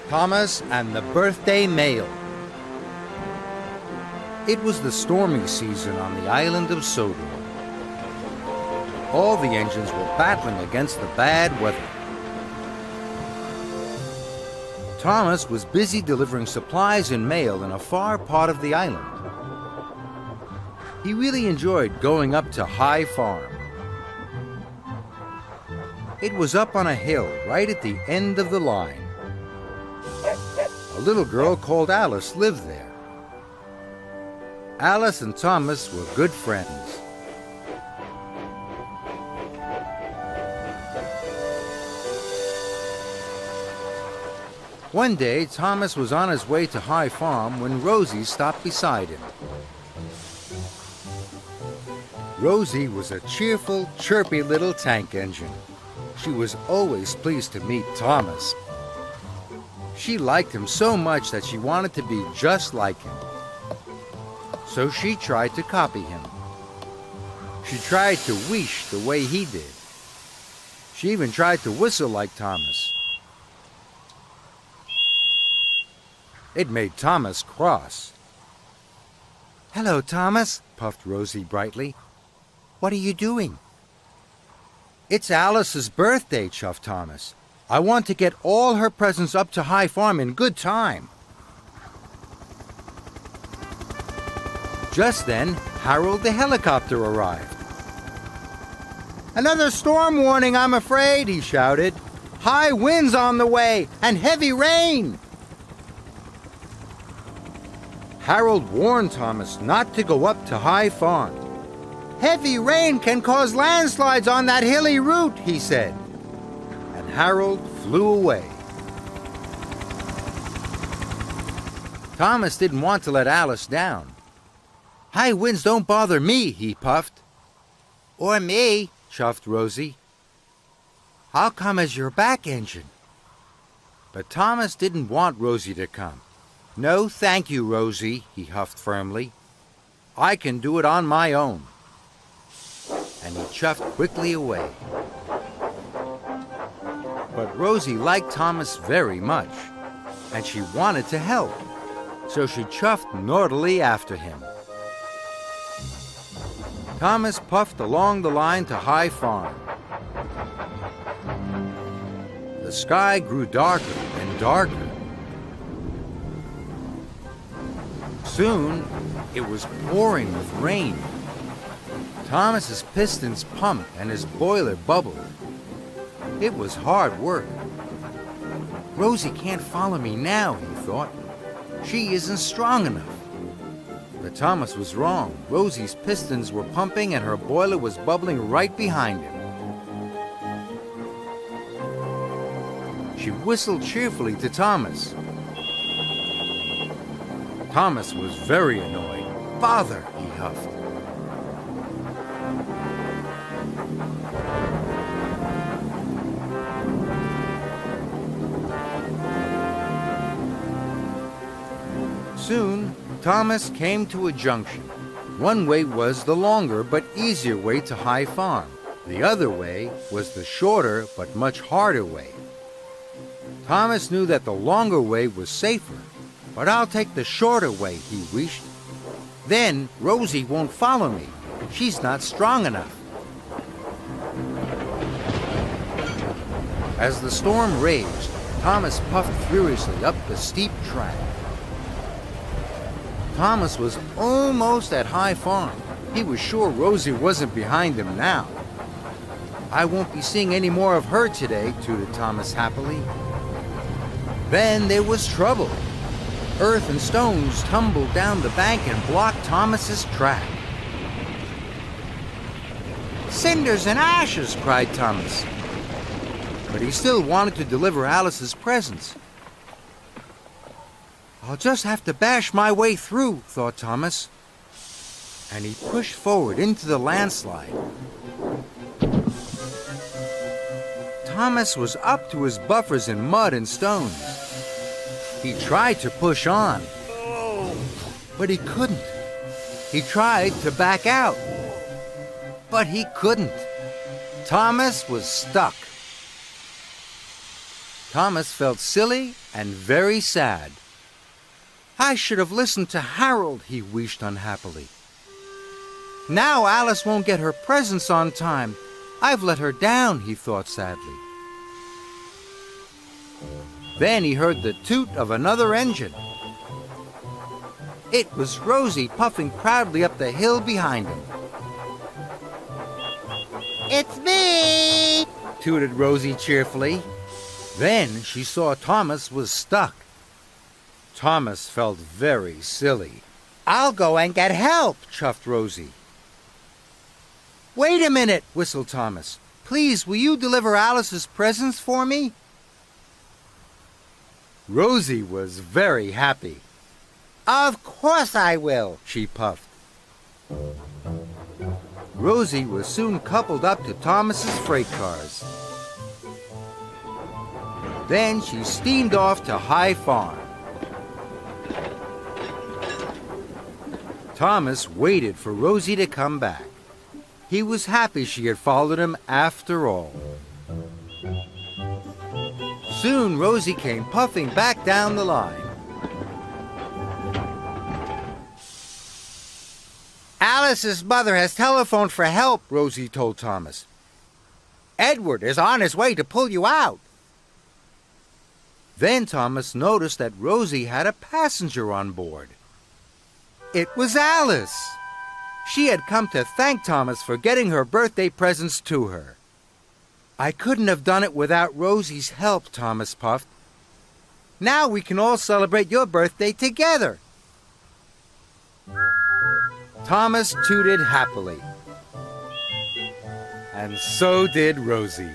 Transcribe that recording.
Thomas and the Birthday Mail. It was the stormy season on the island of Sodor. All the engines were battling against the bad weather. Thomas was busy delivering supplies and mail in a far part of the island. He really enjoyed going up to High Farm. It was up on a hill right at the end of the line. A little girl called Alice lived there. Alice and Thomas were good friends. One day, Thomas was on his way to High Farm when Rosie stopped beside him. Rosie was a cheerful, chirpy little tank engine. She was always pleased to meet Thomas. She liked him so much that she wanted to be just like him. So she tried to copy him. She tried to whoosh the way he did. She even tried to whistle like Thomas. It made Thomas cross. "Hello, Thomas," puffed Rosie brightly. "What are you doing?" "It's Alice's birthday," chuffed Thomas. "I want to get all her presents up to High Farm in good time." Just then, Harold the helicopter arrived. "Another storm warning, I'm afraid," he shouted. "High winds on the way and heavy rain." Harold warned Thomas not to go up to High Farm. "Heavy rain can cause landslides on that hilly route," he said. And Harold flew away. Thomas didn't want to let Alice down. "High winds don't bother me," he puffed. "Or me," chuffed Rosie. "I'll come as your back engine." But Thomas didn't want Rosie to come. "No, thank you, Rosie," he huffed firmly. "I can do it on my own." And he chuffed quickly away. But Rosie liked Thomas very much, and she wanted to help, so she chuffed naughtily after him. Thomas puffed along the line to High Farm. The sky grew darker and darker. Soon, it was pouring with rain. Thomas's pistons pumped and his boiler bubbled. It was hard work. "Rosie can't follow me now," he thought. "She isn't strong enough." But Thomas was wrong. Rosie's pistons were pumping and her boiler was bubbling right behind him. She whistled cheerfully to Thomas. Thomas was very annoyed. "Bother," he huffed. Soon, Thomas came to a junction. One way was the longer but easier way to High Farm. The other way was the shorter but much harder way. Thomas knew that the longer way was safer. "But I'll take the shorter way," he wished. "Then Rosie won't follow me. She's not strong enough." As the storm raged, Thomas puffed furiously up the steep track. Thomas was almost at High Farm. He was sure Rosie wasn't behind him now. "I won't be seeing any more of her today," tooted Thomas happily. Then there was trouble. Earth and stones tumbled down the bank and blocked Thomas's track. "Cinders and ashes!" cried Thomas. But he still wanted to deliver Alice's presents. "I'll just have to bash my way through," thought Thomas. And he pushed forward into the landslide. Thomas was up to his buffers in mud and stones. He tried to push on, but he couldn't. He tried to back out, but he couldn't. Thomas was stuck. Thomas felt silly and very sad. I should have listened to Harold, he wished unhappily. Now Alice won't get her presents on time. I've let her down, he thought sadly. Then he heard the toot of another engine. It was Rosie puffing proudly up the hill behind him. It's me! Tooted Rosie cheerfully. Then she saw Thomas was stuck. Thomas felt very silly. I'll go and get help, chuffed Rosie. Wait a minute, whistled Thomas. Please, will you deliver Alice's presents for me? Rosie was very happy. Of course I will, she puffed. Rosie was soon coupled up to Thomas's freight cars. Then she steamed off to High Farm. Thomas waited for Rosie to come back. He was happy she had followed him after all. Soon Rosie came puffing back down the line. Alice's mother has telephoned for help, Rosie told Thomas. Edward is on his way to pull you out. Then Thomas noticed that Rosie had a passenger on board. It was Alice. She had come to thank Thomas for getting her birthday presents to her. I couldn't have done it without Rosie's help, Thomas puffed. Now we can all celebrate your birthday together. Thomas tooted happily. And so did Rosie.